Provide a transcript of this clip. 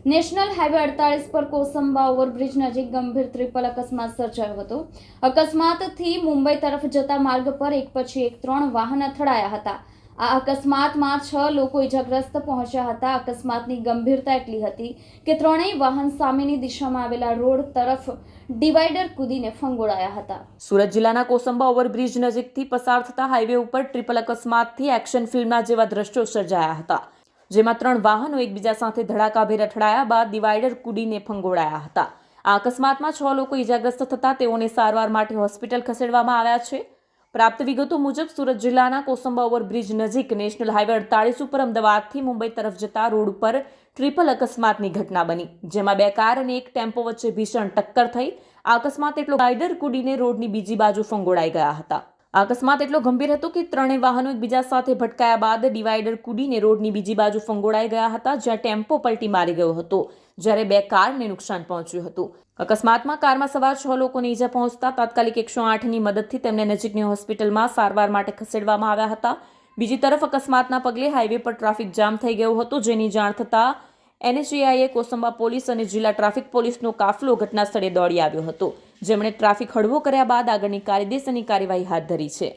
National highway 48 પર Kosamba overbridge નજીક ગંભીર ટ્રિપલ અકસ્માત સર્જાયો હતો। અકસ્માતથી મુંબઈ તરફ જતા માર્ગ પર એક પછી એક 3 વાહન અથડાયા હતા। આ અકસ્માતમાં 6 લોકો ઇજાગ્રસ્ત પહોંચ્યા હતા। અકસ્માતની ગંભીરતા એટલી હતી કે ત્રણેય વાહન સામેની દિશામાં આવેલા રોડ તરફ ડિવાઈડર કૂદીને ફંગોળાયા હતા। સુરત જિલ્લાના કોસંબા ઓવરબ્રિજ નજીકથી પસાર થતા હાઈવે ઉપર ટ્રિપલ અકસ્માતથી એક્શન ફિલ્મના જેવા દ્રશ્યો સર્જાયા હતા, જેમાં 3 વાહનો એકબીજા સાથે ધડાકાભેર અથડાયા બાદ ડિવાઈડર કૂદીને ફંગોળાયા હતા। આ અકસ્માતમાં 6 લોકો ઇજાગ્રસ્ત થતા તેઓને સારવાર માટે હોસ્પિટલ ખસેડવામાં આવ્યા છે। પ્રાપ્ત વિગતો મુજબ સુરત જિલ્લાના કોસંબા ઓવરબ્રિજ નજીક નેશનલ હાઈવે 48 ઉપર અમદાવાદથી મુંબઈ તરફ જતા રોડ ઉપર ટ્રિપલ અકસ્માતની ઘટના બની, જેમાં 2 કાર અને એક ટેમ્પો વચ્ચે ભીષણ ટક્કર થઈ। આ અકસ્માત એટલો ડિવાઈડર કૂદીને રોડની બીજી બાજુ ફંગોળાઈ ગયા હતા। આ અકસ્માત એટલો ગંભીર હતો કે ત્રણેય વાહનો એકબીજા સાથે ભટકાયા બાદ ડિવાઈડર કૂદીને રોડની બીજી બાજુ ફંગોળાઈ ગયા હતા, જ્યાં ટેમ્પો પલટી મારી ગયો હતો, જ્યારે 2 કારને નુકસાન પહોંચ્યું હતું। અકસ્માતમાં કારમાં સવાર 6 લોકોને ઈજા પહોંચતા તાત્કાલિક 108ની મદદથી તેમને નજીકની હોસ્પિટલમાં સારવાર માટે ખસેડવામાં આવ્યા હતા। બીજી તરફ અકસ્માતના પગલે હાઈવે પર ટ્રાફિક જામ થઈ ગયો હતો, જેની જાણ થતાં NHAIએ કોસંબા પોલીસ અને જિલ્લા ટ્રાફિક પોલીસનો કાફલો ઘટના સ્થળે દોડી આવ્યો હતો, જેમણે ટ્રાફિક હળવો કર્યા બાદ આગળની કાયદેસરની કાર્યવાહી હાથ ધરી છે।